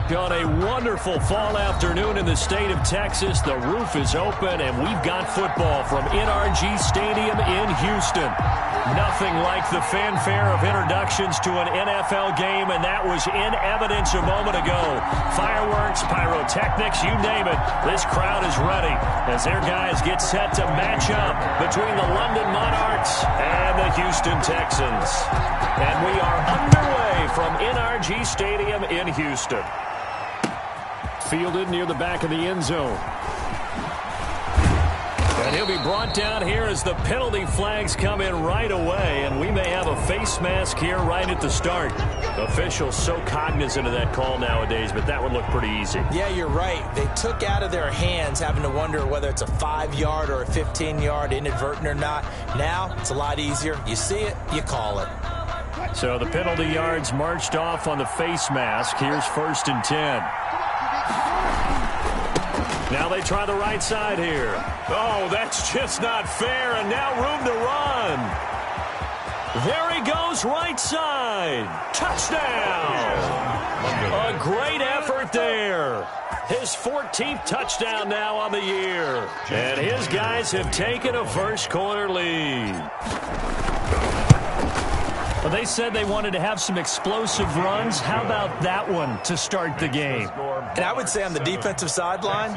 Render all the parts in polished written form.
On a wonderful fall afternoon in the state of Texas, the roof is open, and we've got football from NRG Stadium in Houston. Nothing like the fanfare of introductions to an NFL game, and that was in evidence a moment ago. Fireworks, pyrotechnics, you name it. This crowd is ready as their guys get set to match up between the London Monarchs and the Houston Texans. And we are underway from NRG Stadium in Houston. Fielded near the back of the end zone. And he'll be brought down here as the penalty flags come in right away, and we may have a face mask here right at the start. Officials so cognizant of that call nowadays, but that would look pretty easy. Yeah, you're right. They took out of their hands having to wonder whether it's a 5-yard or a 15-yard inadvertent or not. Now, it's a lot easier. You see it, you call it. So the penalty yards marched off on the face mask. Here's 1st and 10. Now they try the right side here. Oh, that's just not fair, and now room to run. There he goes, right side. Touchdown. A great effort there. His 14th touchdown now on the year. And his guys have taken a first-quarter lead. Well, they said they wanted to have some explosive runs. How about that one to start the game? And I would say on the defensive sideline,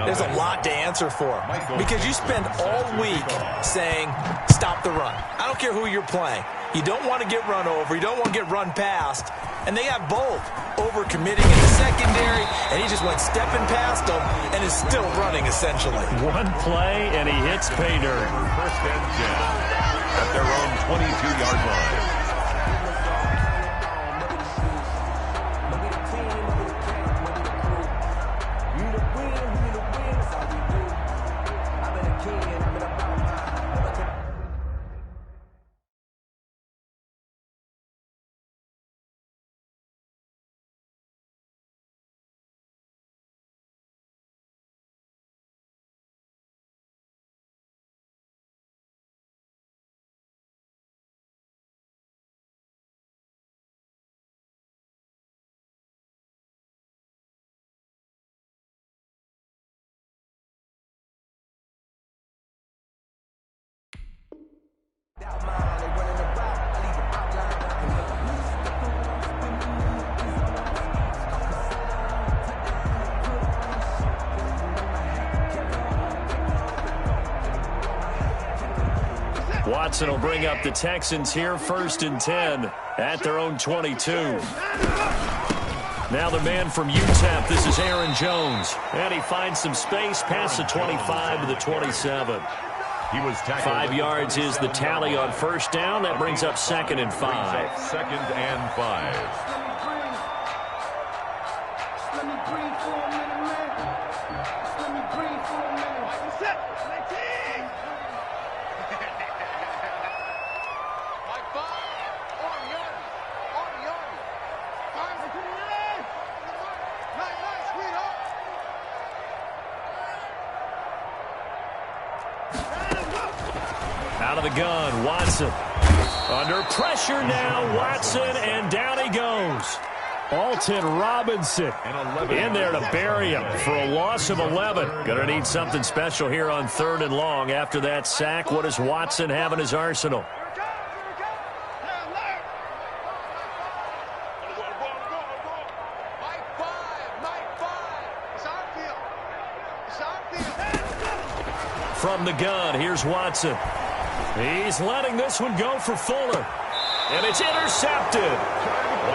there's a lot to answer for. Because you spend all week saying, stop the run. I don't care who you're playing. You don't want to get run over. You don't want to get run past. And they have both. Overcommitting in the secondary, and he just went stepping past them and is still running, essentially. One play, and he hits pay dirt. 1st and 10 at their own 22-yard line. Watson will bring up the Texans here, 1st and 10 at their own 22. Now the man from UTEP, this is Aaron Jones. And he finds some space past the 25 to the 27. He was 5 yards is the tally on 1st down. That brings up 2nd and 5. 2nd and 5. Out of the gun, Watson. Under pressure now, Watson, and down he goes. Alton Robinson in there to bury him for a loss of 11. Going to need something special here on 3rd and long. After that sack, what does Watson have in his arsenal? From the gun, here's Watson. He's letting this one go for Fuller. And it's intercepted.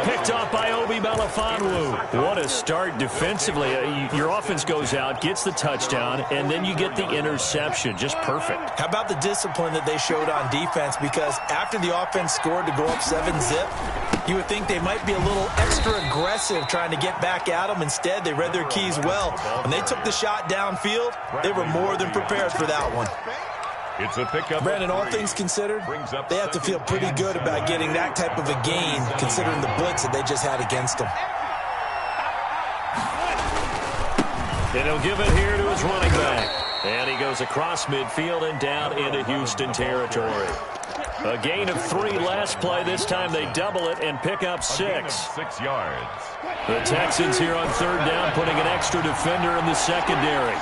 Picked off by Obi Melifonwu. What a start defensively. Your offense goes out, gets the touchdown, and then you get the interception. Just perfect. How about the discipline that they showed on defense? Because after the offense scored to go up 7-zip, you would think they might be a little extra aggressive trying to get back at them. Instead, they read their keys well. When they took the shot downfield, they were more than prepared for that one. It's a pickup. Brandon, all things considered, they have to feel pretty good about getting that type of a gain, considering the blitz that they just had against them. And he'll give it here to his running back. And he goes across midfield and down into Houston territory. A gain of 3 last play. This time they double it and pick up 6. 6 yards. The Texans here on 3rd down, putting an extra defender in the secondary.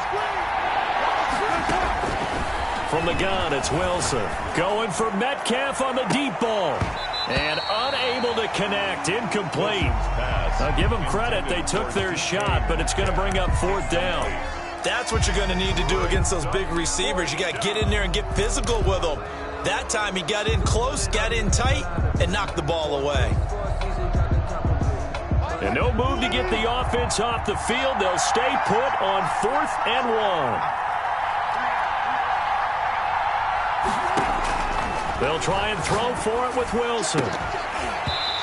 From the gun, it's Wilson. Going for Metcalf on the deep ball. And unable to connect. Incomplete. I'll give them credit. They took their shot, but it's going to bring up 4th down. That's what you're going to need to do against those big receivers. You got to get in there and get physical with them. That time he got in close, got in tight, and knocked the ball away. And no move to get the offense off the field. They'll stay put on 4th and 1. They'll try and throw for it with Wilson.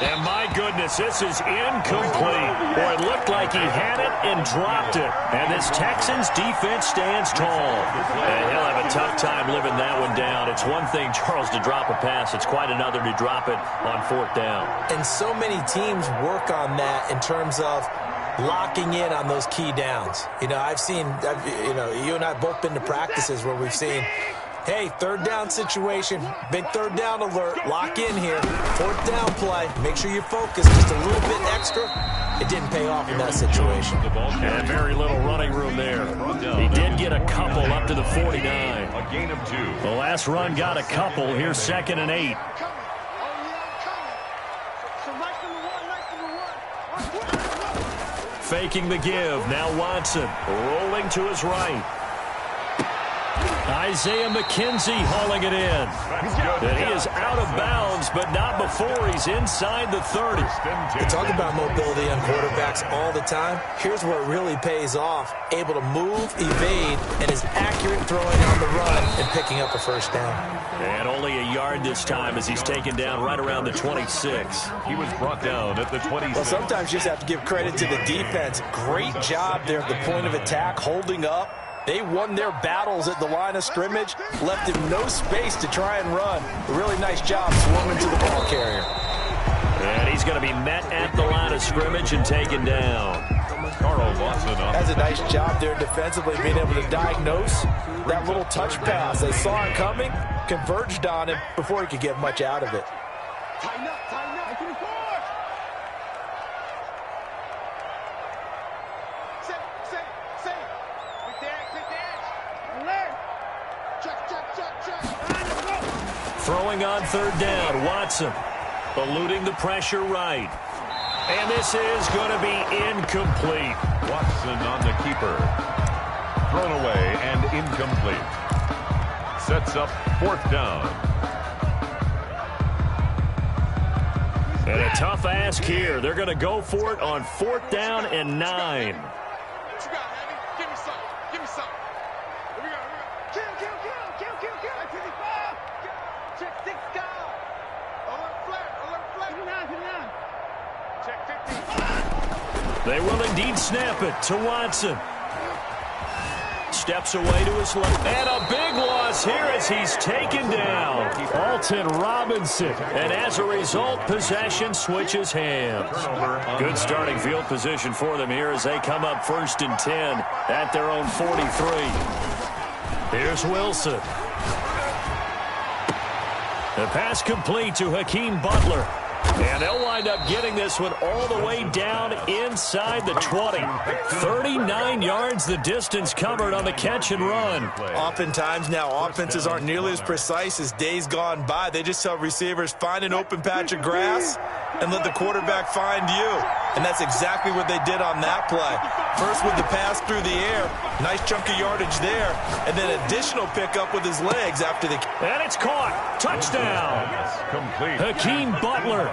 And my goodness, this is incomplete. Boy, it looked like he had it and dropped it. And this Texans defense stands tall. And he'll have a tough time living that one down. It's one thing, Charles, to drop a pass. It's quite another to drop it on 4th down. And so many teams work on that in terms of locking in on those key downs. You know, you and I have both been to practices where we've seen, hey, 3rd down situation, big 3rd down alert, lock in here, 4th down play, make sure you focus just a little bit extra. It didn't pay off in that situation. And very little running room there. He did get a couple up to the 49. A gain of 2. The last run got a couple. Here's 2nd and 8. Faking the give. Now Watson rolling to his right. Isaiah McKenzie hauling it in. And he is out of bounds, but not before he's inside the 30. We talk about mobility on quarterbacks all the time. Here's where it really pays off. Able to move, evade, and is accurate throwing on the run and picking up a 1st down. And only a yard this time as he's taken down right around the 26. He was brought down at the 26. Well, sometimes you just have to give credit to the defense. Great job there at the point of attack, holding up. They won their battles at the line of scrimmage, left him no space to try and run. A really nice job swarming to the ball carrier. And he's going to be met at the line of scrimmage and taken down. Carl Watson has a nice job there defensively, being able to diagnose that little touch pass. They saw it coming, converged on him before he could get much out of it. Tighten up, tighten up. To the court. Set. Quick dash. Alert. Check. Throwing on 3rd down, Watson eluding the pressure right. And this is going to be incomplete. Watson on the keeper. Thrown away and incomplete. Sets up 4th down. And a tough ask here. They're going to go for it on 4th down and 9. What you got, Heavy? Give me some. Here we go. Kill. 55. Check 6 guard. Alert flat. Check 50. They will indeed snap it to Watson. Steps away to his left. And a big loss here as he's taken down. Alton Robinson. And as a result, possession switches hands. Good starting field position for them here as they come up 1st and 10 at their own 43. Here's Wilson. The pass complete to Hakeem Butler. And they'll wind up getting this one all the way down inside the 20. 39 yards the distance covered on the catch and run. Oftentimes now offenses aren't nearly as precise as days gone by. They just tell receivers, find an open patch of grass and let the quarterback find you. And that's exactly what they did on that play. First with the pass through the air. Nice chunk of yardage there. And then additional pickup with his legs after the... And it's caught. Touchdown. Complete. Hakeem Butler.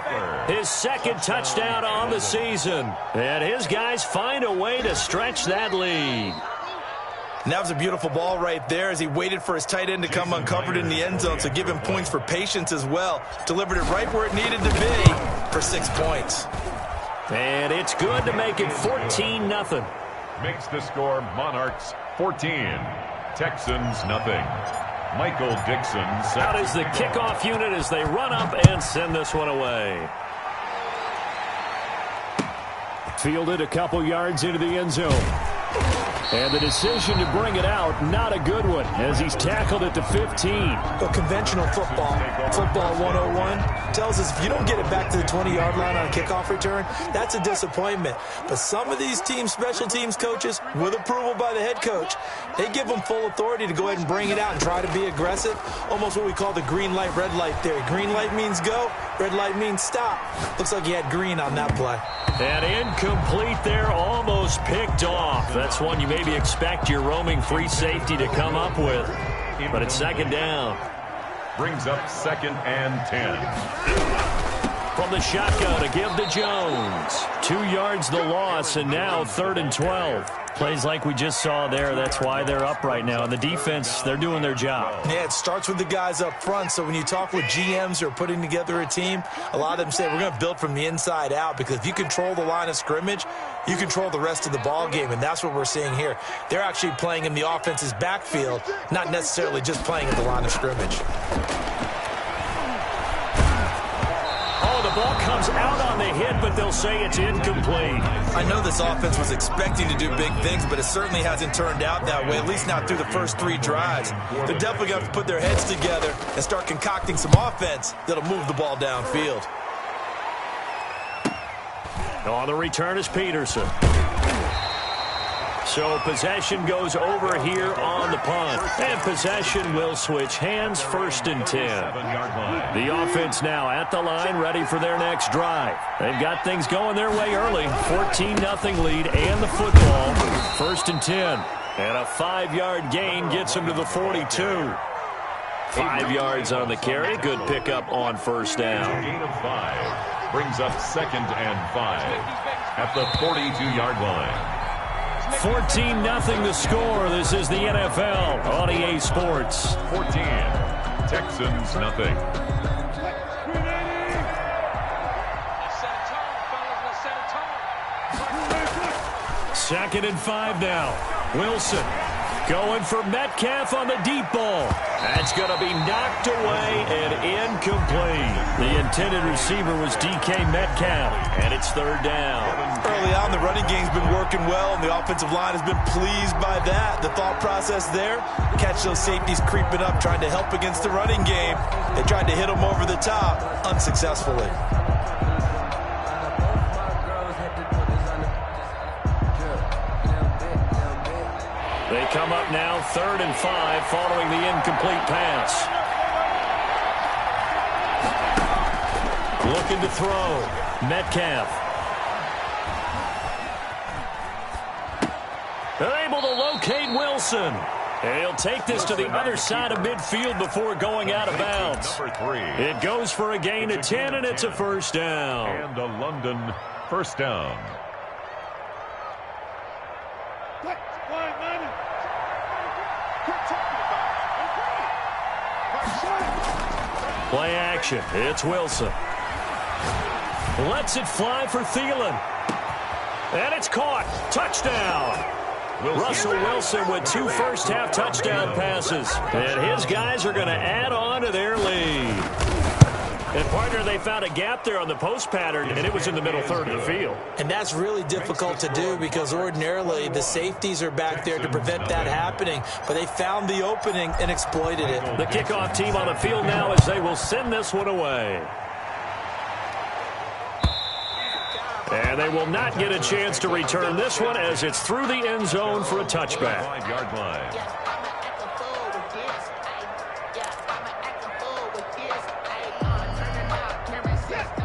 His 2nd touchdown on the season. And his guys find a way to stretch that lead. And that was a beautiful ball right there as he waited for his tight end to come uncovered in the end zone. So give him points for patience as well. Delivered it right where it needed to be for 6 points. And it's good to make it 14-0. Makes the score Monarchs 14. Texans nothing. Michael Dixon out is the kickoff unit as they run up and send this one away. Fielded a couple yards into the end zone. And the decision to bring it out, not a good one, as he's tackled at the 15. Well, conventional football 101, tells us if you don't get it back to the 20-yard line on a kickoff return, that's a disappointment. But some of these special teams coaches, with approval by the head coach, they give them full authority to go ahead and bring it out and try to be aggressive, almost what we call the green light, red light theory. Green light means go, red light means stop. Looks like he had green on that play. And incomplete there, almost picked off. That's one you maybe expect your roaming free safety to come up with. But it's second down. Brings up 2nd and 10. From the shotgun to give to Jones. 2 yards the loss, and now 3rd and 12. Plays like we just saw there. That's why they're up right now. And the defense, they're doing their job. Yeah, it starts with the guys up front. So when you talk with GMs who are putting together a team, a lot of them say we're going to build from the inside out, because if you control the line of scrimmage, you control the rest of the ball game, and that's what we're seeing here. They're actually playing in the offense's backfield, not necessarily just playing at the line of scrimmage. The ball comes out on the hit, but they'll say it's incomplete. I know this offense was expecting to do big things, but it certainly hasn't turned out that way, at least not through the first 3 drives. They're definitely going to have to put their heads together and start concocting some offense that'll move the ball downfield. On the return is Peterson. So possession goes over here on the punt. And possession will switch hands, 1st and 10. The offense now at the line, ready for their next drive. They've got things going their way early. 14-0 lead and the football. 1st and 10. And a 5-yard gain gets them to the 42. 5 yards on the carry. Good pickup on 1st down. Gain of 5. Brings up 2nd and 5 at the 42-yard line. 14-0 the score. This is the NFL on EA Sports. 14. Texans nothing. Second and 5 now. Wilson going for Metcalf on the deep ball. That's going to be knocked away and incomplete. The intended receiver was DK Metcalf, and it's 3rd down. Early on, the running game's been working well, and the offensive line has been pleased by that. The thought process there, catch those safeties creeping up, trying to help against the running game. They tried to hit them over the top, unsuccessfully. They come up now 3rd and 5 following the incomplete pass. Looking to throw. Metcalf. They're able to locate Wilson. And he'll take this to the other side of midfield before going out of bounds. It goes for a gain of 10, and it's a 1st down. And a London 1st down. Play action. It's Wilson. Lets it fly for Thielen. And it's caught. Touchdown. Russell Wilson with 2 first-half touchdown passes. And his guys are going to add on to their lead. And, partner, they found a gap there on the post pattern, and it was in the middle third of the field. And that's really difficult to do because ordinarily the safeties are back there to prevent that happening. But they found the opening and exploited it. The kickoff team on the field now as they will send this one away. And they will not get a chance to return this one as it's through the end zone for a touchback. 5-yard line.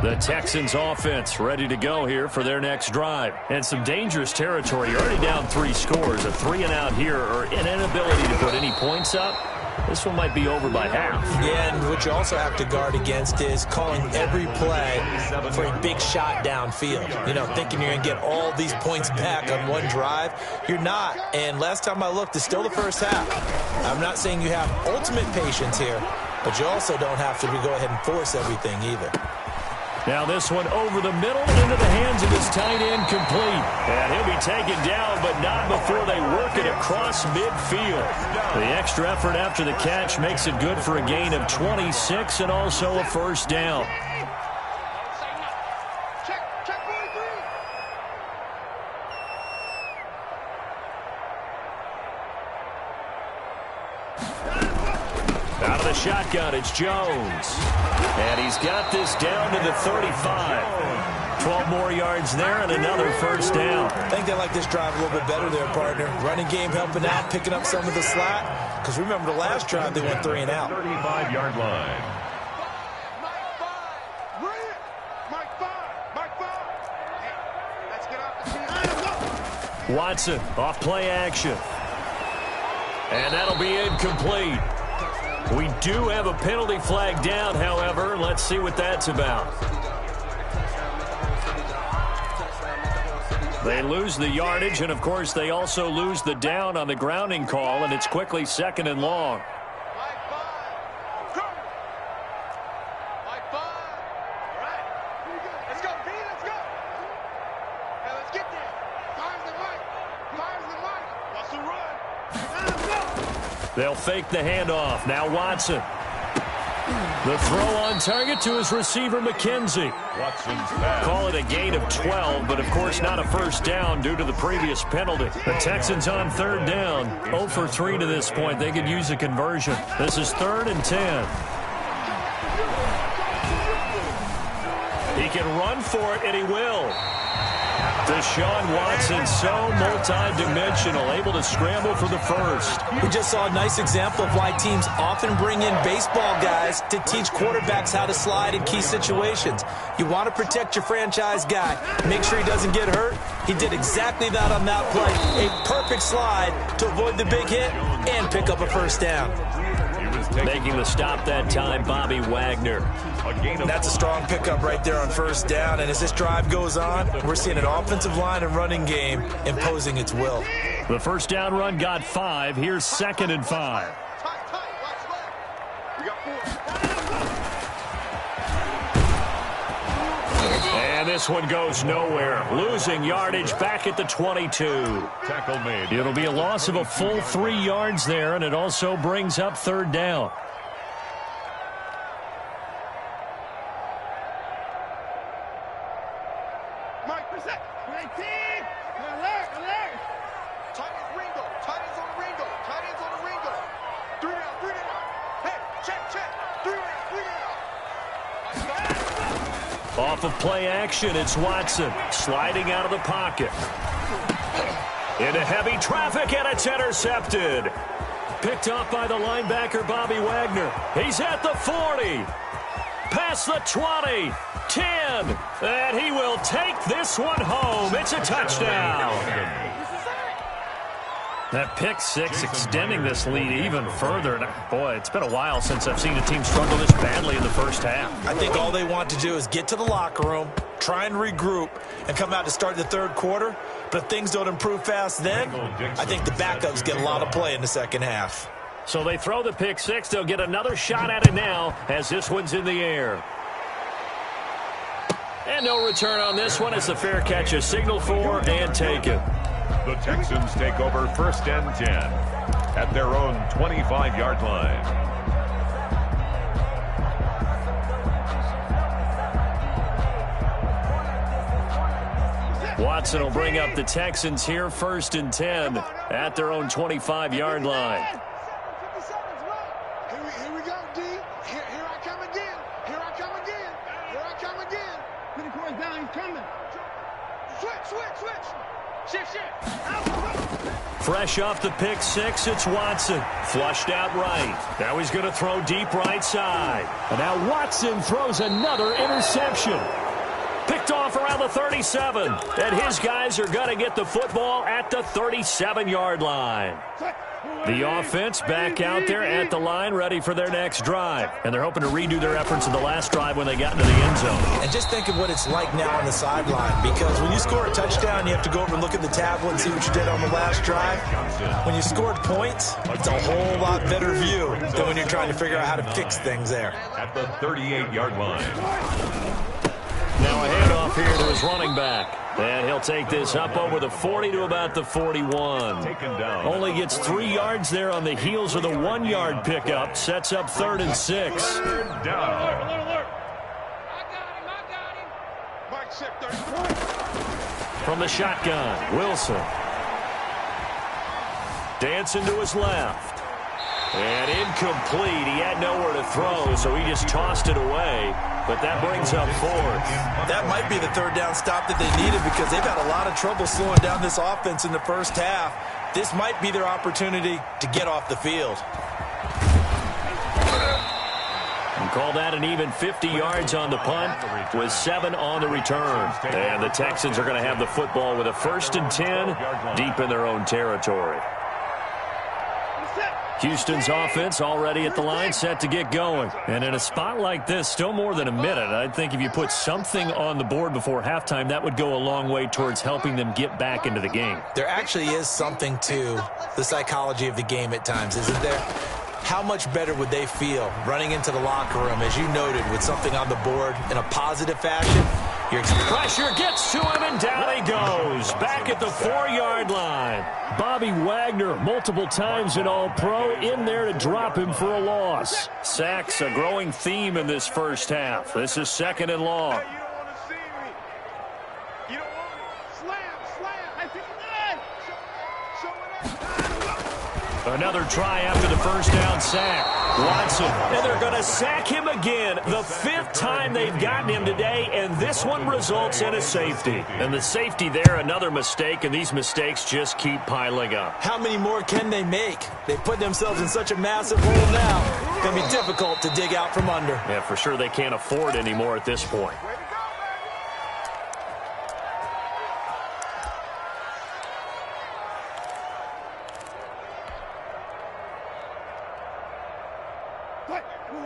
The Texans offense ready to go here for their next drive. And some dangerous territory. You're already down 3 scores. A 3-and-out here or an inability to put any points up. This one might be over by half. Yeah, and what you also have to guard against is calling every play for a big shot downfield. You know, thinking you're going to get all these points back on one drive. You're not. And last time I looked, it's still the first half. I'm not saying you have ultimate patience here, but you also don't have to go ahead and force everything either. Now this one over the middle into the hands of his tight end complete. And he'll be taken down, but not before they work it across midfield. The extra effort after the catch makes it good for a gain of 26 and also a first down. the shotgun, it's Jones. And he's got this down to the 35. 12 more yards there and another first down. I think they like this drive a little bit better there, partner. Running game helping out, picking up some of the slack. Because remember the last drive, they went 3 and out. 35-yard line. Watson off play action. And that'll be incomplete. We do have a penalty flag down, however. Let's see what that's about. They lose the yardage, and, of course, they also lose the down on the grounding call, and it's quickly 2nd and long. They'll fake the handoff. Now Watson. The throw on target to his receiver, McKenzie. Watson's pass. Call it a gain of 12, but of course not a first down due to the previous penalty. The Texans on 3rd down, 0 for 3 to this point. They could use a conversion. This is 3rd and 10. He can run for it, and he will. Deshaun Watson, so multi-dimensional, able to scramble for the first. We just saw a nice example of why teams often bring in baseball guys to teach quarterbacks how to slide in key situations. You want to protect your franchise guy. Make sure he doesn't get hurt. He did exactly that on that play. A perfect slide to avoid the big hit and pick up a first down. Making the stop that time, Bobby Wagner. That's a strong pickup right there on first down. And as this drive goes on, we're seeing an offensive line and running game imposing its will. The first down run got 5. Here's 2nd and 5. And this one goes nowhere. Losing yardage back at the 22. Tackle made. It'll be a loss of a full 3 yards there, and it also brings up 3rd down. Off of play action, it's Watson sliding out of the pocket. Into heavy traffic, and it's intercepted. Picked off by the linebacker, Bobby Wagner. He's at the 40. Past the 20. 10. And he will take this one home. It's a touchdown. That pick six extending this lead even further. And boy, it's been a while since I've seen a team struggle this badly in the first half. I think all they want to do is get to the locker room, try and regroup, and come out to start the 3rd quarter. But if things don't improve fast then, I think the backups get a lot of play in the second half. So they throw the pick six. They'll get another shot at it now as this one's in the air. And no return on this one. It's a fair catch, a signal for and taken. The Texans take over 1st and 10 at their own 25-yard line. Watson will bring up the Texans here 1st and 10 at their own 25-yard line. Here we go, D. Here I come again. Here I come again. Here I come again. Put the course down. He's coming. Switch. Shift. Fresh off the pick six, it's Watson. Flushed out right. Now he's going to throw deep right side. And now Watson throws another interception. Picked off around the 37. And his guys are going to get the football at the 37-yard line. The offense back out there at the line, ready for their next drive. And they're hoping to redo their efforts in the last drive when they got into the end zone. And just think of what it's like now on the sideline, because when you score a touchdown, you have to go over and look at the tablet and see what you did on the last drive. When you scored points, it's a whole lot better view than when you're trying to figure out how to fix things there. At the 38-yard line. Now a handoff here to his running back. And he'll take this up over the 40 to about the 41. Only gets 3 yards there on the heels of the 1-yard pickup. Sets up 3rd and 6. Third down. I got him. From the shotgun, Wilson. Dancing to his left. And incomplete. He had nowhere to throw, so he just tossed it away. But that brings up fourth. That might be the third down stop that they needed because they've had a lot of trouble slowing down this offense in the first half. This might be their opportunity to get off the field. And call that an even 50 yards on the punt with 7 on the return. And the Texans are going to have the football with a 1st and 10 deep in their own territory. Houston's offense already at the line, set to get going. And in a spot like this, still more than a minute, I think if you put something on the board before halftime, that would go a long way towards helping them get back into the game. There actually is something to the psychology of the game at times, isn't there? How much better would they feel running into the locker room, as you noted, with something on the board in a positive fashion? Pressure gets to him, and down he goes. Back at the 4-yard line. Bobby Wagner, multiple times an All-Pro, in there to drop him for a loss. Sacks, a growing theme in this first half. This is 2nd and long. Another try after the first down sack. Watson, and they're going to sack him again. The 5th time they've gotten him today, and this one results in a safety. And the safety there, another mistake, and these mistakes just keep piling up. How many more can they make? They put themselves in such a massive hole now. It's going to be difficult to dig out from under. Yeah, for sure they can't afford anymore at this point.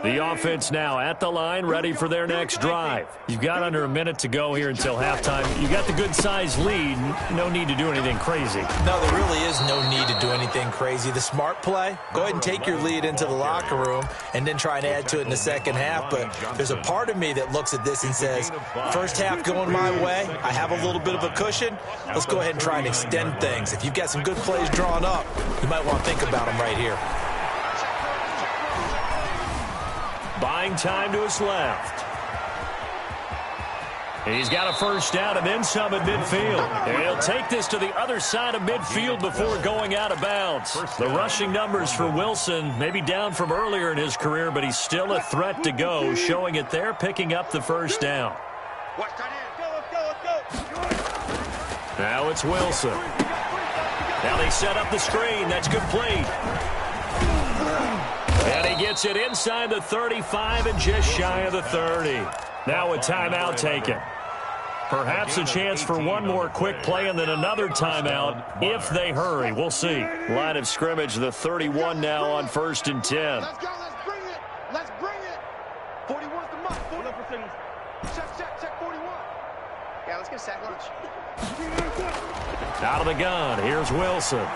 The offense now at the line, ready for their next drive. You've got under a minute to go here until halftime. You've got the good-sized lead. No need to do anything crazy. No, there really is no need to do anything crazy. The smart play, go ahead and take your lead into the locker room and then try and add to it in the second half. But there's a part of me that looks at this and says, first half going my way, I have a little bit of a cushion. Let's go ahead and try and extend things. If you've got some good plays drawn up, you might want to think about them right here. Buying time to his left. And he's got a first down and then some at midfield. And he'll take this to the other side of midfield before going out of bounds. The rushing numbers for Wilson maybe down from earlier in his career, but he's still a threat to go, showing it there, picking up the first down. Now it's Wilson. Now they set up the screen. That's complete. And he gets it inside the 35 and just shy of the 30. Now a timeout taken. Perhaps a chance for one more quick play and then another timeout if they hurry. We'll see. Line of scrimmage, the 31 now on 1st and 10. Let's go. Let's bring it. Let's bring it. 41's the mark. 41%. Check 41. Yeah, let's get a sack lunch. Out of the gun. Here's Wilson.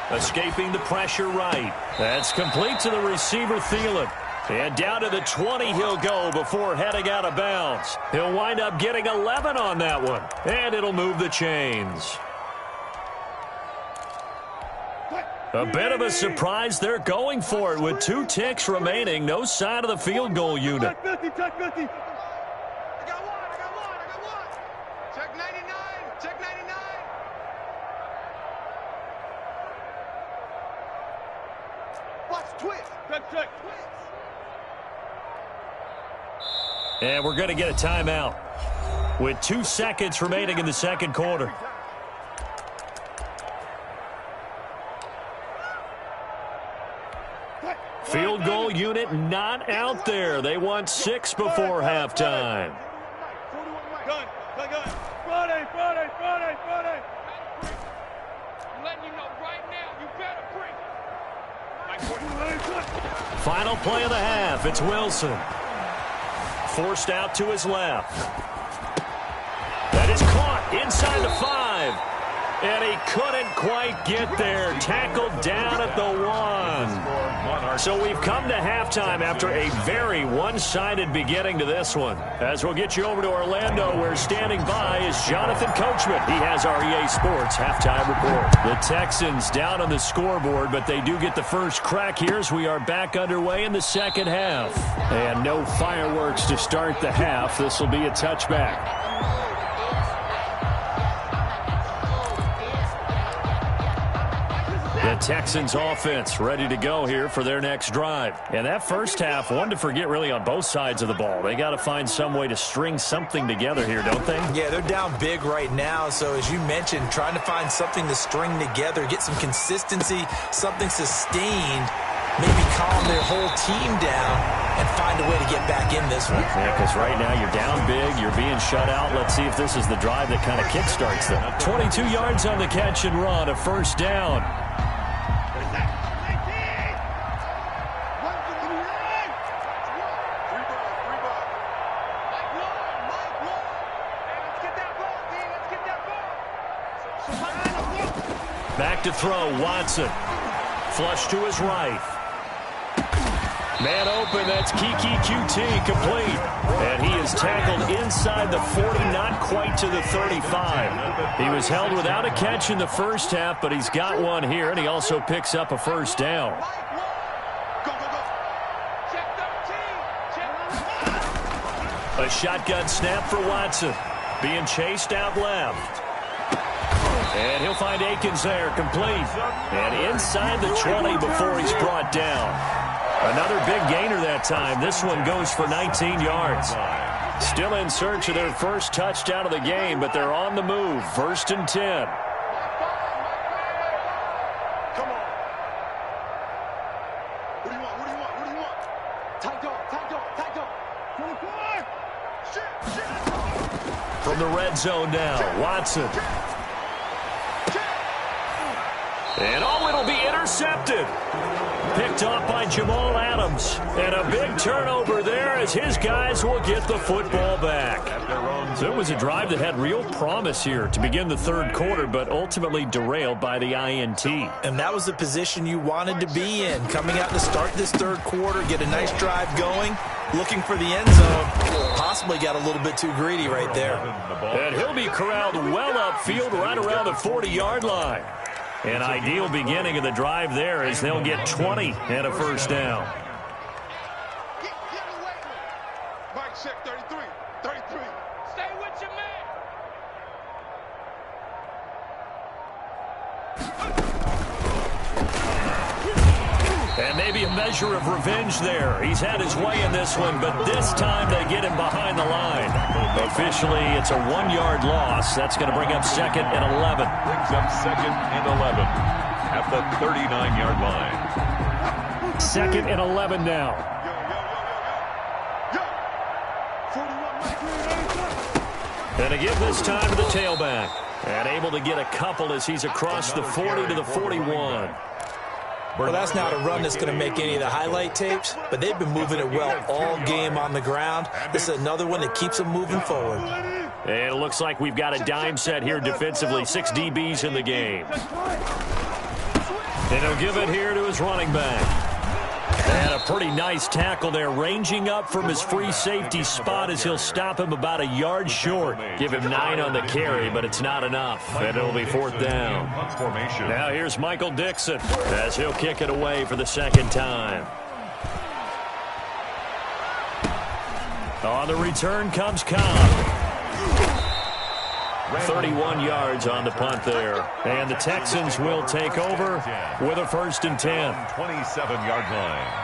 Escaping the pressure right. That's complete to the receiver, Thielen. And down to the 20 he'll go before heading out of bounds. He'll wind up getting 11 on that one. And it'll move the chains. A bit of a surprise. They're going for it with 2 ticks remaining. No sign of the field goal unit. Check 50. I got one. Check 99. Check 99. Watch twist. Check. And we're going to get a timeout with 2 seconds remaining in the second quarter. Field goal unit not out there. They want 6 before halftime. Gun. Friday. I'm letting you know right now, you better bring it. Final play of the half. It's Wilson. Forced out to his left. That is caught inside the 5. And he couldn't quite get there. Tackled down at the 1. So we've come to halftime after a very one-sided beginning to this one. As we'll get you over to Orlando, where standing by is Jonathan Coachman. He has our EA Sports halftime report. The Texans down on the scoreboard, but they do get the first crack here as we are back underway in the second half. And no fireworks to start the half. This will be a touchback. The Texans offense ready to go here for their next drive. And that first half, one to forget really on both sides of the ball. They got to find some way to string something together here, don't they? Yeah, they're down big right now. So as you mentioned, trying to find something to string together, get some consistency, something sustained, maybe calm their whole team down and find a way to get back in this one. Yeah, because right now you're down big, you're being shut out. Let's see if this is the drive that kind of kickstarts them. 22 yards on the catch and run, a first down. Back to throw, Watson. Flush to his right. Man open, that's Kiki QT, complete. And he is tackled inside the 40, not quite to the 35. He was held without a catch in the first half, but he's got one here, and he also picks up a first down. A shotgun snap for Watson. Being chased out left. And he'll find Akins there, complete. And inside the 20 before he's brought down. Another big gainer that time. This one goes for 19 yards. Still in search of their first touchdown of the game, but they're on the move. First and 10. Come on. What do you want? What do you want? What do you want? Tight go, tight go, tight go. 24. Shit. From the red zone now, Watson. And it'll be intercepted. Picked off by Jamal Adams. And a big turnover there as his guys will get the football back. So it was a drive that had real promise here to begin the third quarter, but ultimately derailed by the INT. And that was the position you wanted to be in. Coming out to start this third quarter, get a nice drive going, looking for the end zone. Possibly got a little bit too greedy right there. And he'll be corralled well upfield right around the 40-yard line. An ideal beginning of the drive there as they'll get 20 and a first down. Get away from me. Mike, check 33. 33. Stay with your man. And maybe a measure of revenge there. He's had his way in this one, but this time they get him behind the line. Officially, it's a 1-yard loss. That's going to bring up second and 11. Brings up second and 11 at the 39-yard line. Second and 11 now. And again this time to the tailback. And able to get a couple as he's across the 40 to the 41. Well, that's not a run that's going to make any of the highlight tapes, but they've been moving it well all game on the ground. This is another one that keeps them moving forward. And it looks like we've got a dime set here defensively. 6 DBs in the game. And he'll give it here to his running back. And a pretty nice tackle there, ranging up from his free safety spot as he'll stop him about a yard short. Give him 9 on the carry, but it's not enough. And it'll be fourth down. Now here's Michael Dixon as he'll kick it away for the second time. On the return comes Cobb. 31 yards on the punt there. And the Texans will take over with a first and 10. 27-yard line.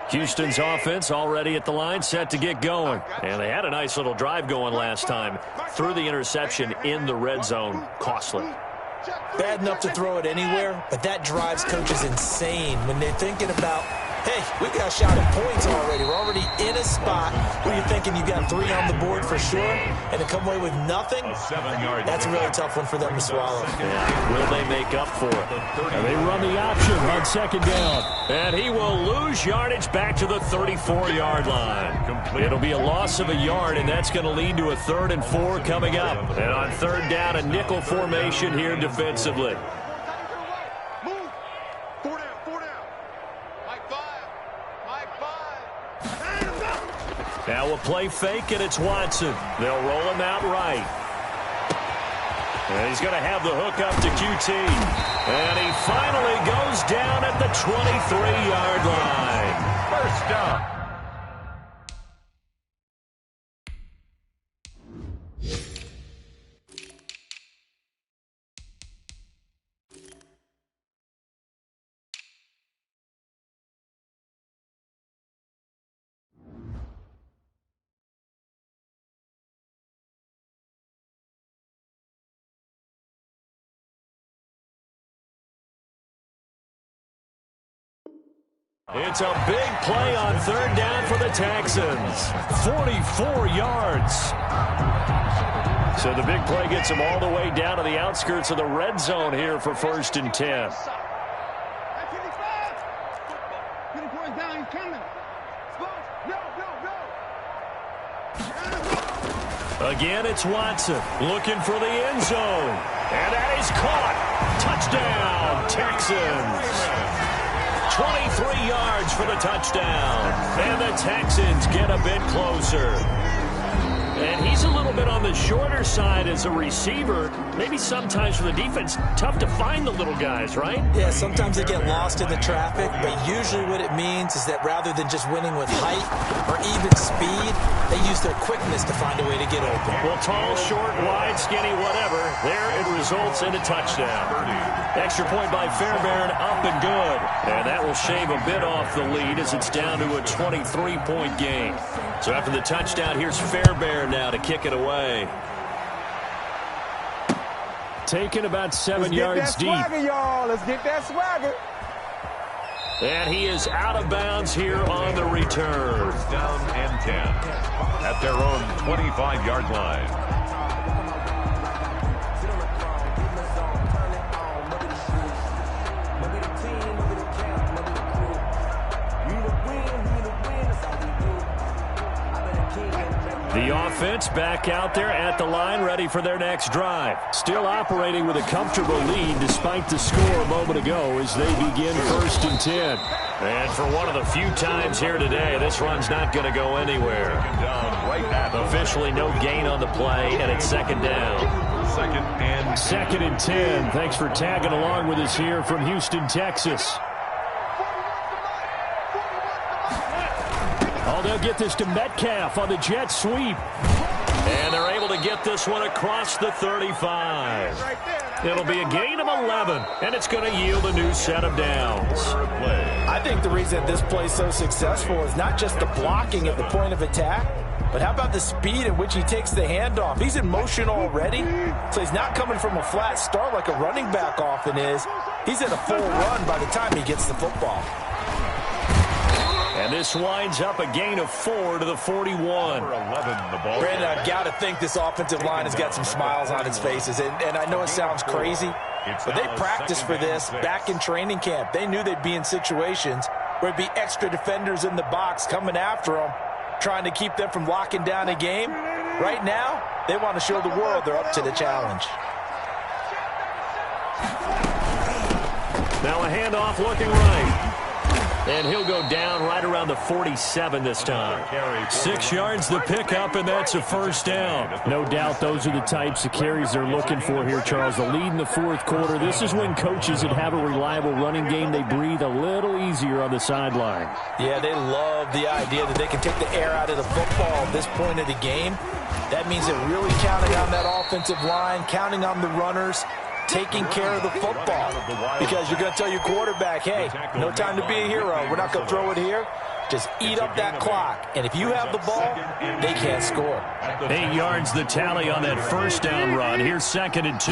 Houston's offense already at the line, set to get going. And they had a nice little drive going last time. Threw the interception in the red zone. Costly. Bad enough to throw it anywhere, but that drives coaches insane when they're thinking about, hey, we got a shot at points already. We're already in a spot where you're thinking you got 3 on the board for sure, and to come away with nothing, that's a really tough one for them to swallow. Yeah. Will they make up for it? And they run the option on second down. And he will lose yardage back to the 34-yard line. It'll be a loss of a yard, and that's going to lead to a 3rd and 4 coming up. And on third down, a nickel formation here defensively. Move. 4 down, 4 down. Mike 5. Mike 5. Now a play fake, and it's Watson. They'll roll him out right. And he's going to have the hook up to QT. And he finally goes down at the 23-yard line. First down. It's a big play on third down for the Texans. 44 yards. So the big play gets them all the way down to the outskirts of the red zone here for 1st and 10. Again, it's Watson looking for the end zone. And that is caught. Touchdown, Texans. 23 yards for the touchdown. And the Texans get a bit closer. And he's a little bit on the shorter side as a receiver. Maybe sometimes for the defense, tough to find the little guys, right? Yeah, sometimes they get lost in the traffic, but usually what it means is that rather than just winning with height or even speed, they use their quickness to find a way to get open. Well, tall, short, wide, skinny, whatever, there it results in a touchdown. Extra point by Fairbairn, up and good. And that will shave a bit off the lead as it's down to a 23-point game. So after the touchdown, here's Fairbairn now to kick it away. Taken about 7 yards deep. Let's get that swagger. And he is out of bounds here on the return. First down and 10 at their own 25-yard line. The offense back out there at the line, ready for their next drive. Still operating with a comfortable lead despite the score a moment ago as they begin 1st and 10. And for one of the few times here today, this run's not going to go anywhere. Officially no gain on the play, and it's 2nd down. 2nd and 10. Thanks for tagging along with us here from Houston, Texas. Oh, they'll get this to Metcalf on the jet sweep. And they're able to get this one across the 35. It'll be a gain of 11, and it's going to yield a new set of downs. I think the reason this play is so successful is not just the blocking at the point of attack, but how about the speed at which he takes the handoff? He's in motion already, so he's not coming from a flat start like a running back often is. He's at a full run by the time he gets the football. And this winds up a gain of 4 to the 41. Brandon, I've got to think this offensive line has got some smiles on its faces. And I know it sounds crazy, but they practiced for this back in training camp. They knew they'd be in situations where it'd be extra defenders in the box coming after them, trying to keep them from locking down a game. Right now, they want to show the world they're up to the challenge. Now a handoff looking right. And he'll go down right around the 47 this time. 6 yards the pickup, and that's a 1st down. No doubt those are the types of carries they're looking for here, Charles. The lead in the 4th quarter. This is when coaches that have a reliable running game, they breathe a little easier on the sideline. Yeah, they love the idea that they can take the air out of the football at this point of the game. That means they're really counting on that offensive line, counting on the runners, taking care of the football, because you're going to tell your quarterback, hey, no time to be a hero. We're not going to throw it here. Just eat up that clock. And if you have the ball, they can't score. 8 yards the tally on that 1st down run. Here's 2nd and 2.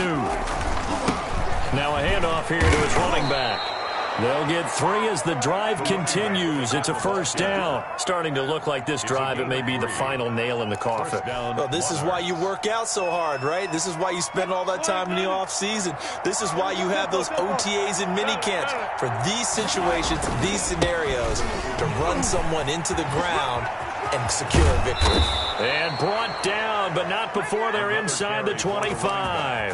Now a handoff here to his running back. They'll get 3 as the drive continues. It's a 1st down. Starting to look like this drive, it may be the final nail in the coffin. Well, this is why you work out so hard, right? This is why you spend all that time in the offseason. This is why you have those OTAs and minicamps. For these situations, these scenarios, to run someone into the ground and secure a victory. And brought down, but not before they're inside the 25.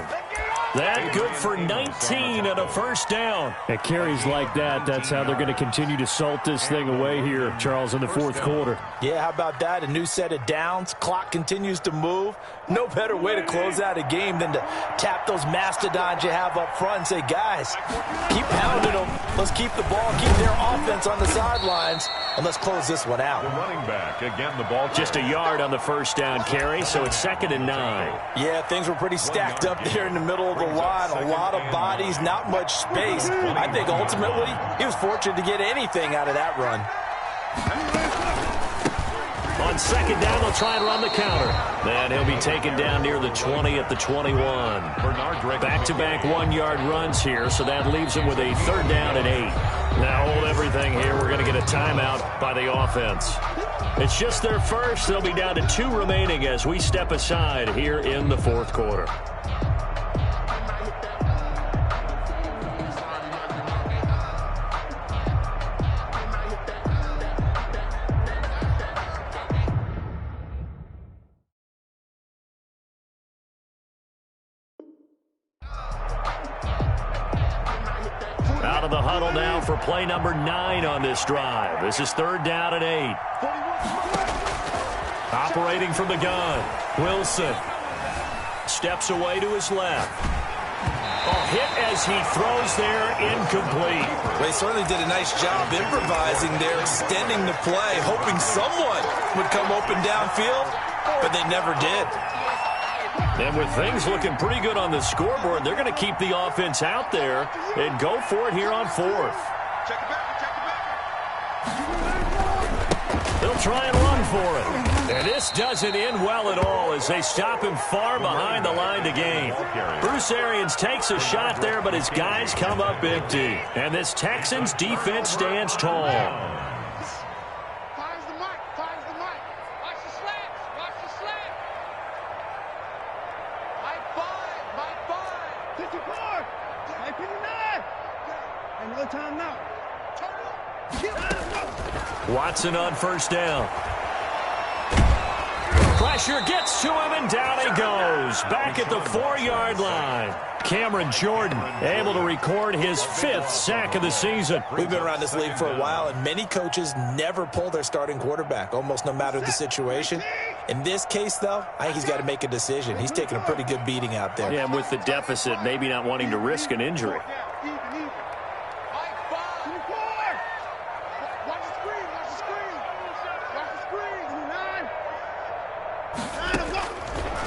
That good for 19 and a first down. At carries like that, that's how they're going to continue to salt this thing away here, Charles, in the fourth quarter. Yeah, how about that? A new set of downs. Clock continues to move. No better way to close out a game than to tap those mastodons you have up front and say, guys, keep pounding them. Let's keep the ball, keep their offense on the sidelines, and let's close this one out. The running back, again, the ball. Just a yard on the first down carry, so it's 2nd and 9. Yeah, things were pretty stacked up there in the middle of the line. A lot of bodies, not much space. I think ultimately he was fortunate to get anything out of that run. On 2nd down, they'll try and run the counter. And he'll be taken down near the 20 at the 21. Back-to-back 1-yard runs here, so that leaves him with a 3rd down and 8. Now hold everything here. We're going to get a timeout by the offense. It's just their first. They'll be down to 2 remaining as we step aside here in the fourth quarter. Out of the huddle now for play number 9 on this drive. This is 3rd down and 8. Operating from the gun, Wilson steps away to his left. Hit as he throws there, incomplete. Well, he certainly did a nice job improvising there, extending the play, hoping someone would come open downfield, but they never did. And with things looking pretty good on the scoreboard, they're going to keep the offense out there and go for it here on 4th. They'll try and run for it. And this doesn't end well at all as they stop him far behind the line to gain. Bruce Arians takes a shot there, but his guys come up empty. And this Texans defense stands tall. Fires the mic. Watch the slants. Mike 5. 54. Mike 59. Another time now. Watson on 1st down. Pressure gets to him, and down he goes. Back at the 4-yard line. Cameron Jordan able to record his 5th sack of the season. We've been around this league for a while, and many coaches never pull their starting quarterback, almost no matter the situation. In this case, though, I think he's got to make a decision. He's taking a pretty good beating out there. Yeah, and with the deficit, maybe not wanting to risk an injury.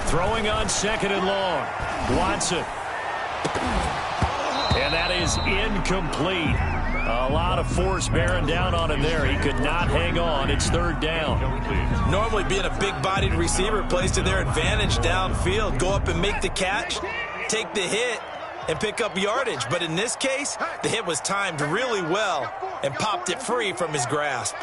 Throwing on 2nd and long. Watson. And that is incomplete. A lot of force bearing down on him there. He could not hang on. It's 3rd down. Normally being a big-bodied receiver plays to their advantage downfield. Go up and make the catch, take the hit, and pick up yardage. But in this case, the hit was timed really well and popped it free from his grasp.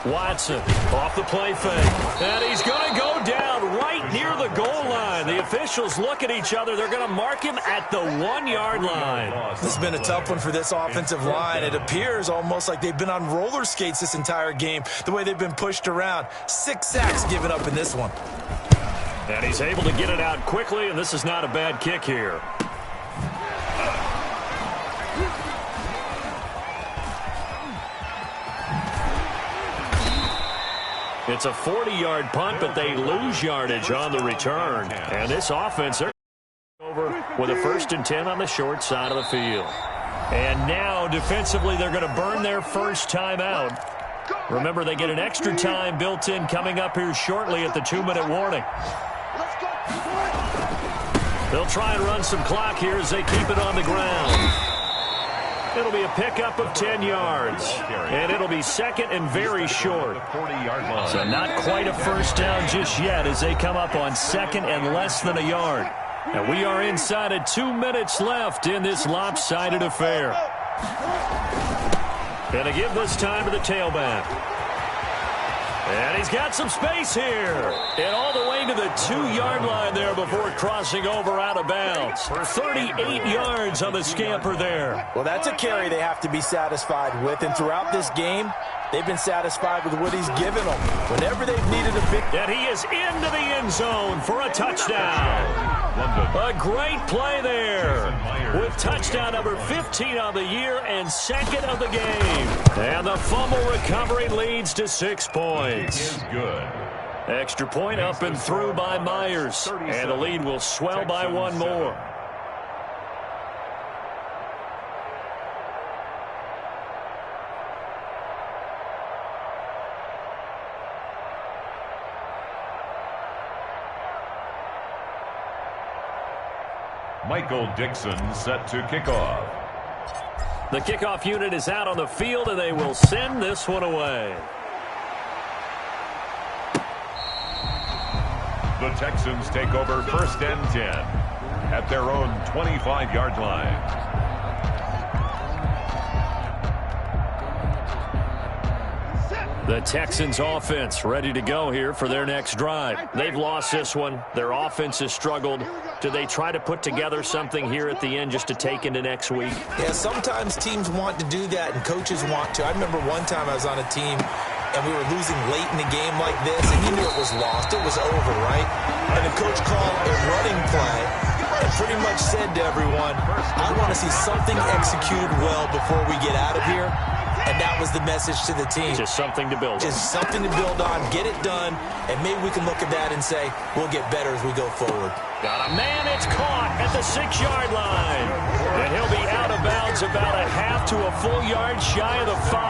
Watson off the play fake. And he's going to go down right near the goal line. The officials look at each other. They're going to mark him at the 1-yard line. This has been a tough one for this offensive line. It appears almost like they've been on roller skates this entire game, the way they've been pushed around. 6 sacks given up in this one. And he's able to get it out quickly, and this is not a bad kick here. It's a 40-yard punt, but they lose yardage on the return. And this offense, they're over with a 1st and 10 on the short side of the field. And now, defensively, they're going to burn their first time out. Remember, they get an extra time built in coming up here shortly at the 2-minute warning. They'll try and run some clock here as they keep it on the ground. It'll be a pickup of 10 yards. And it'll be 2nd and very short. So not quite a first down just yet as they come up on 2nd and less than a yard. And we are inside of 2 minutes left in this lopsided affair. Going to give this time to the tailback. And he's got some space here. And all the way to the 2-yard line there before crossing over out of bounds. 38 yards on the scamper there. Well, that's a carry they have to be satisfied with. And throughout this game, they've been satisfied with what he's given them. Whenever they've needed a big... And he is into the end zone for a touchdown. A great play there with touchdown number 15 on the year and second of the game. And the fumble recovery leads to 6 points. Good. Extra point up and through by Myers. And the lead will swell by 1 more. Michael Dixon set to kickoff. The kickoff unit is out on the field, and they will send this one away. The Texans take over 1st and 10 at their own 25-yard line. The Texans offense ready to go here for their next drive. They've lost this one. Their offense has struggled. Do they try to put together something here at the end just to take into next week? Yeah, sometimes teams want to do that and coaches want to. I remember one time I was on a team and we were losing late in the game like this, and you knew it was lost. It was over, right? And the coach called a running play and pretty much said to everyone, I want to see something executed well before we get out of here. And that was the message to the team. Just something to build on. Just something to build on, get it done, and maybe we can look at that and say, we'll get better as we go forward. Got a man, it's caught at the 6-yard line. And he'll be out of bounds about a half to a full yard shy of the 5.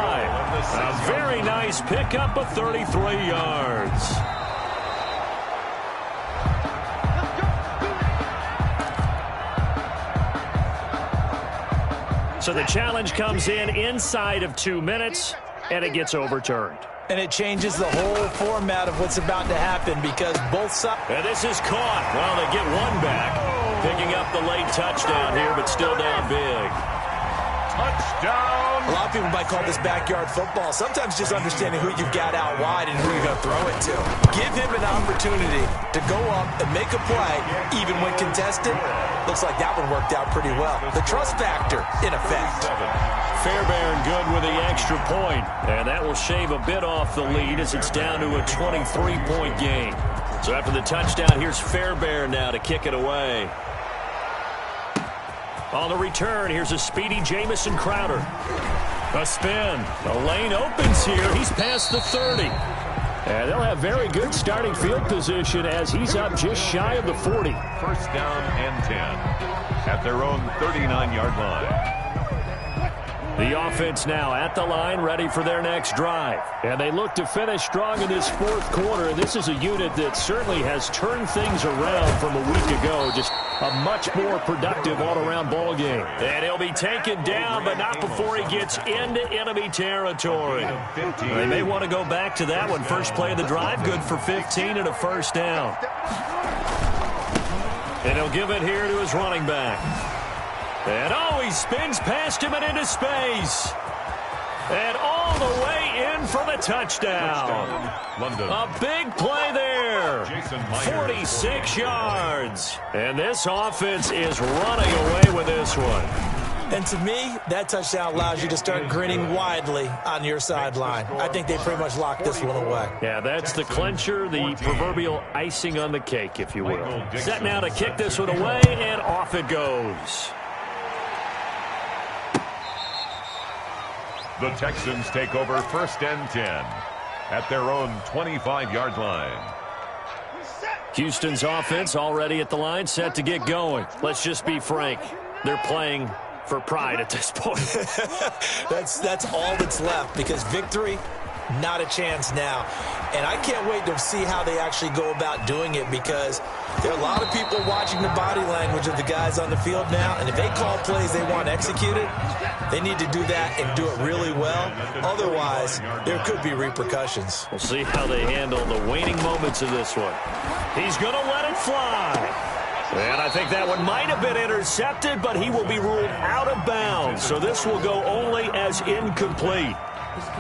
A very nice pickup of 33 yards. So the challenge comes in inside of 2 minutes, and it gets overturned. And it changes the whole format of what's about to happen because both sides... And this is caught. Well, they get one back. Picking up the late touchdown here, but still down big. Touchdown! A lot of people might call this backyard football. Sometimes just understanding who you've got out wide and who you're going to throw it to. Give him an opportunity to go up and make a play, even when contested. Looks like that one worked out pretty well. The trust factor, in effect. Fairbairn good with the extra point, and that will shave a bit off the lead as it's down to a 23-point game. So after the touchdown, here's Fairbairn now to kick it away. On the return, here's a speedy Jamison Crowder. A spin. The lane opens here. He's past the 30. And they'll have very good starting field position as he's up just shy of the 40. 1st down and 10 at their own 39-yard line. The offense now at the line, ready for their next drive. And they look to finish strong in this 4th quarter. This is a unit that certainly has turned things around from a week ago. Just a much more productive all-around ball game. And he'll be taken down, but not before he gets into enemy territory. They may want to go back to that one. First play of the drive, good for 15 and a 1st down. And he'll give it here to his running back. And he spins past him and into space. And all the way in for the touchdown. A big play there. 46 yards. And this offense is running away with this one. And to me, that touchdown allows you to start grinning widely on your sideline. I think they pretty much locked this one away. Yeah, that's the clincher, the proverbial icing on the cake, if you will. Set now to kick this one away, and off it goes. The Texans take over 1st and 10 at their own 25-yard line. Houston's offense already at the line, set to get going. Let's just be frank. They're playing for pride at this point. That's all that's left because victory, not a chance now. And I can't wait to see how they actually go about doing it because there are a lot of people watching the body language of the guys on the field now. And if they call plays they want executed, they need to do that and do it really well. Otherwise, there could be repercussions. We'll see how they handle the waning moments of this one. He's going to let it fly. And I think that one might have been intercepted, but he will be ruled out of bounds. So this will go only as incomplete.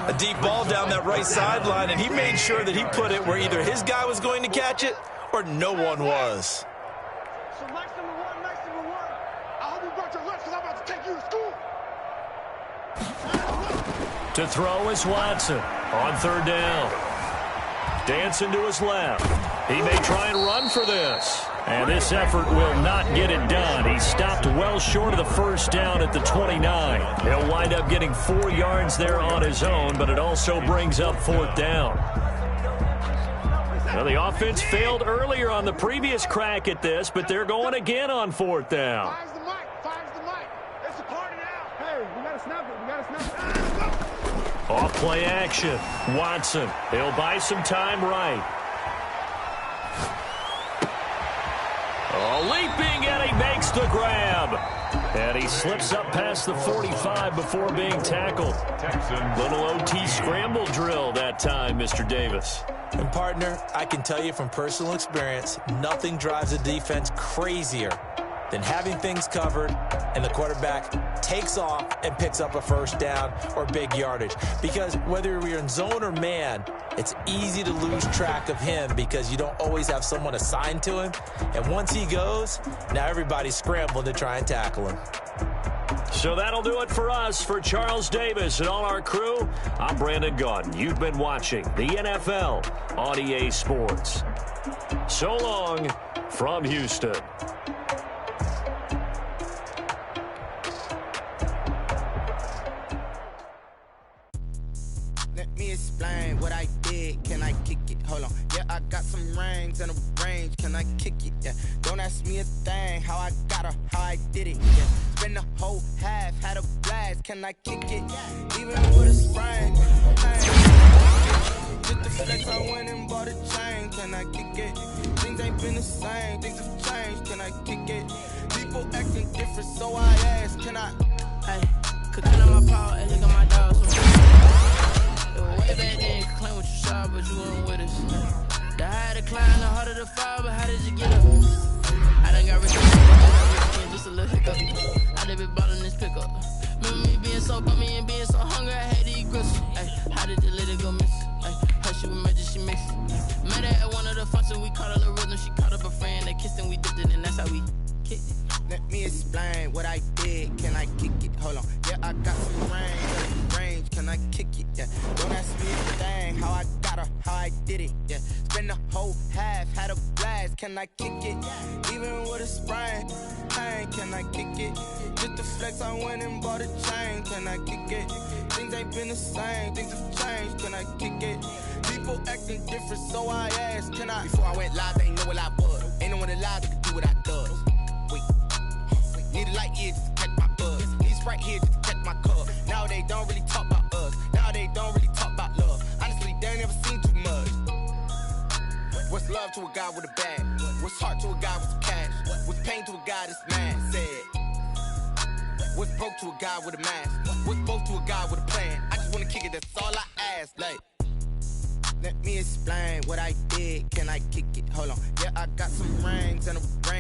A deep ball down that right sideline, and he made sure that he put it where either his guy was going to catch it or no one was. So nice number one. I hope you brought your lunch because I'm about to take you to school. To throw is Watson on third down. Dancing to his left. He may try and run for this. And this effort will not get it done. He stopped well short of the first down at the 29. He'll wind up getting 4 yards there on his own, but it also brings up fourth down. Now, the offense failed earlier on the previous crack at this, but they're going again on fourth down. Fires the mic. It's a party now. Hey, we got to snap it. Off play action. Watson. He'll buy some time right. Oh, leaping, and he makes the grab. And he slips up past the 45 before being tackled. Little OT scramble drill that time, Mr. Davis. And partner, I can tell you from personal experience, nothing drives a defense crazier than having things covered and the quarterback takes off and picks up a first down or big yardage. Because whether you're in zone or man, it's easy to lose track of him because you don't always have someone assigned to him. And once he goes, now everybody's scrambling to try and tackle him. So that'll do it for us. For Charles Davis and all our crew, I'm Brandon Gaudin. You've been watching the NFL on EA Sports. So long from Houston. Let me explain what I did. Can I kick it? Hold on. Yeah, I got some rings and a range. Can I kick it? Yeah. Don't ask me a thing. How I got her, how I did it. Yeah. Spend the whole half, had a blast. Can I kick it? Even with a sprain. Just the flex, I went and bought a chain. Can I kick it? Things ain't been the same. Things have changed. Can I kick it? People acting different, so I ask. Can I? Hey, cooking on my power and look at my dogs. Way back then, you could claim what you saw, but you weren't with us. The higher the climb, the harder the fall, but how did you get up? I done got rich again, just a little hiccup. I done been ballin' this pickup. Remember me being so bummy and being so hungry, I had to eat grits. Ay, how did the lady go miss? Ay, her she was magic, she mixed. Met her at one of the functions, we caught her the rhythm. She caught up a friend, they kissed and we dipped it, and that's how we kicked it. Let me explain what I did. Can I kick it? Hold on. Yeah, I got some range. Can I kick it? Yeah. Don't ask me a thing. How I got her, how I did it. Yeah. Spend the whole half, had a blast. Can I kick it? Even with a sprain. Hey, can I kick it? Just the flex, I went and bought a chain. Can I kick it? Things ain't been the same. Things have changed. Can I kick it? People acting different, so I asked. Can I? Before I went live, they ain't know what I was. Ain't no one alive that could do what I does. Wait. Need a light here just to catch my buzz. Need Sprite here just to catch my cup. Now they don't really talk about us. Now they don't really talk about love. Honestly, they ain't never seen too much. What's love to a guy with a bag? What's heart to a guy with some cash? What's pain to a guy that's mad? Said. What's broke to a guy with a mask? What's both to a guy with a plan? I just wanna kick it, that's all I ask. Like, let me explain what I did. Can I kick it? Hold on. Yeah, I got some rings and a ring.